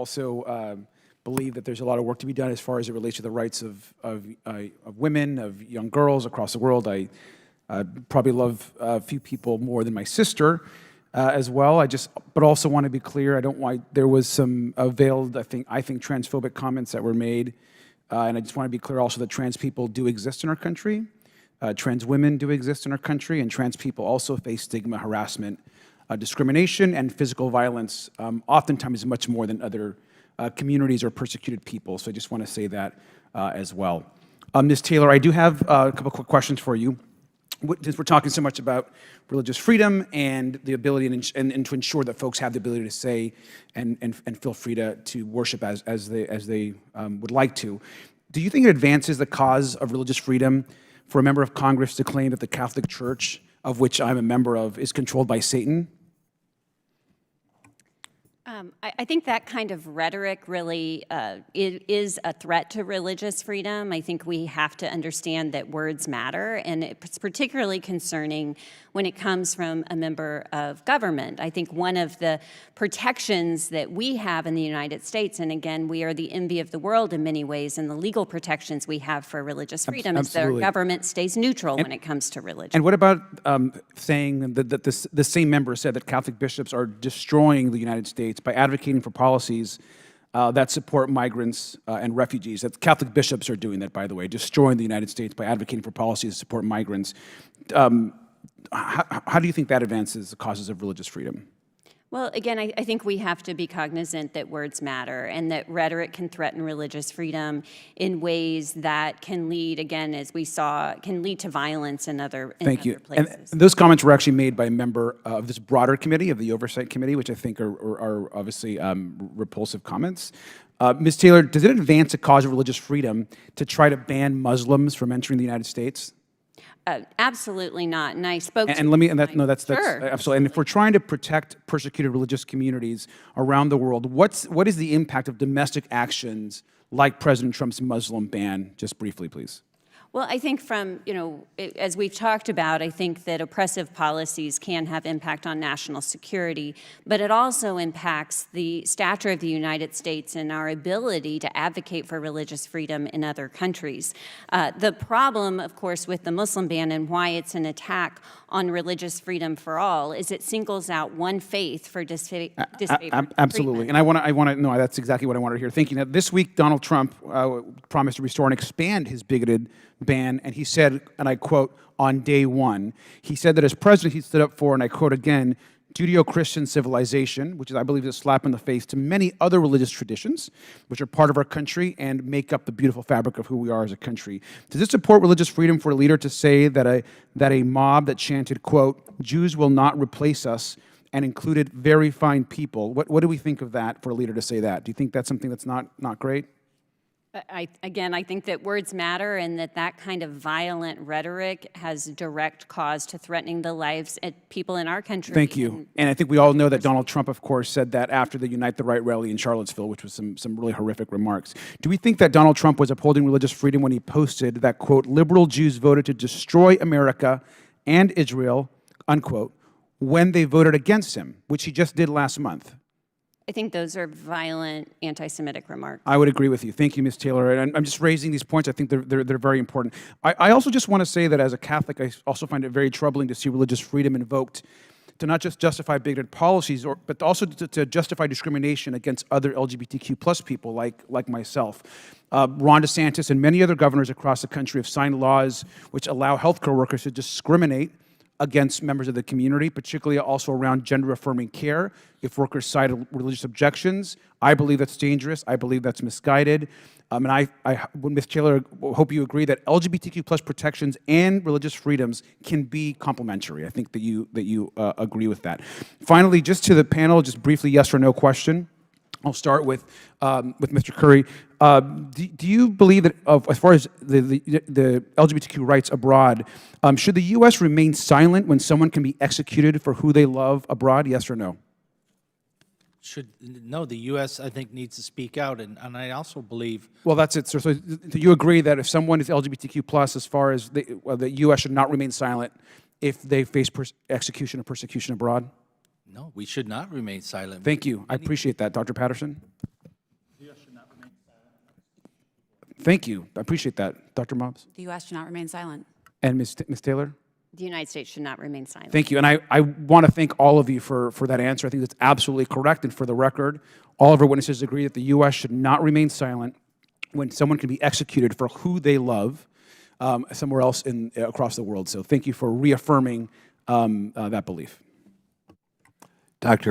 also believe that there's a lot of work to be done as far as it relates to the rights of women, of young girls across the world. I probably love a few people more than my sister as well. But also want to be clear. There was some veiled, I think, transphobic comments that were made, and I just want to be clear also that trans people do exist in our country. Trans women do exist in our country, and trans people also face stigma, harassment, discrimination, and physical violence, oftentimes much more than other communities or persecuted people. So I just want to say that as well. Ms. Taylor, I do have a couple quick questions for you. Since we're talking so much about religious freedom and the ability and to ensure that folks have the ability to say and feel free to worship as they would like to, do you think it advances the cause of religious freedom for a member of Congress to claim that the Catholic Church, of which I'm a member of, is controlled by Satan? I think that kind of rhetoric really is a threat to religious freedom. I think we have to understand that words matter, and it's particularly concerning when it comes from a member of government. I think one of the protections that we have in the United States, and again, we are the envy of the world in many ways, and the legal protections we have for religious freedom is that our government stays neutral when it comes to religion. And what about saying that the same member said that Catholic bishops are destroying the United States by advocating for policies that support migrants and refugees? That Catholic bishops are doing that, by the way, destroying the United States by advocating for policies that support migrants. How do you think that advances the causes of religious freedom? Well, again, I think we have to be cognizant that words matter and that rhetoric can threaten religious freedom in ways that can lead, again, as we saw, can lead to violence in other places. And those comments were actually made by a member of this broader committee, of the Oversight Committee, which I think are obviously repulsive comments. Ms. Taylor, does it advance the cause of religious freedom to try to ban Muslims from entering the United States? Absolutely not. And I spoke to... That's absolutely. And if we're trying to protect persecuted religious communities around the world, what is the impact of domestic actions like President Trump's Muslim ban? Just briefly, please. Well, I think as we've talked about, I think that oppressive policies can have impact on national security, but it also impacts the stature of the United States and our ability to advocate for religious freedom in other countries. The problem, of course, with the Muslim ban and why it's an attack on religious freedom for all is it singles out one faith for disfavored Absolutely. treatment. And I want to know, that's exactly what I wanted to hear. Thank you. Now, this week, Donald Trump promised to restore and expand his bigoted ban, and he said, and I quote, on day one, he said that as president he stood up for, and I quote again, Judeo-Christian civilization, which is, I believe, a slap in the face to many other religious traditions, which are part of our country and make up the beautiful fabric of who we are as a country. Does it support religious freedom for a leader to say that a mob that chanted, quote, Jews will not replace us, and included very fine people? What do we think of that for a leader to say that? Do you think that's something that's not great? I think that words matter and that kind of violent rhetoric has direct cause to threatening the lives of people in our country. Thank you. And I think we all know that Donald Trump, of course, said that after the Unite the Right rally in Charlottesville, which was some really horrific remarks. Do we think that Donald Trump was upholding religious freedom when he posted that, quote, liberal Jews voted to destroy America and Israel, unquote, when they voted against him, which he just did last month? I think those are violent anti-Semitic remarks. I would agree with you. Thank you, Ms. Taylor. And I'm just raising these points. I think they're very important. I also just want to say that as a Catholic, I also find it very troubling to see religious freedom invoked to not just justify bigoted policies, but also to justify discrimination against other LGBTQ plus people like myself. Ron DeSantis and many other governors across the country have signed laws which allow healthcare workers to discriminate against members of the community, particularly also around gender-affirming care. If workers cite religious objections, I believe that's dangerous. I believe that's misguided. And Ms. Taylor, hope you agree that LGBTQ plus protections and religious freedoms can be complementary. I think that you agree with that. Finally, just to the panel, just briefly, yes or no question. I'll start with Mr. Curry. Do you believe that, as far as the LGBTQ rights abroad, should the U.S. remain silent when someone can be executed for who they love abroad? Yes or no? No, the U.S., I think, needs to speak out, and I also believe... Well, that's it, sir. So do you agree that if someone is LGBTQ plus, as far as the U.S. should not remain silent if they face execution or persecution abroad? No, we should not remain silent. Thank you. I appreciate that. Dr. Patterson? Thank you. I appreciate that. Dr. Mobbs? The U.S. should not remain silent. And Ms. Taylor? The United States should not remain silent. Thank you. And I want to thank all of you for that answer. I think that's absolutely correct. And for the record, all of our witnesses agree that the U.S. should not remain silent when someone can be executed for who they love somewhere else across the world. So thank you for reaffirming that belief. Dr.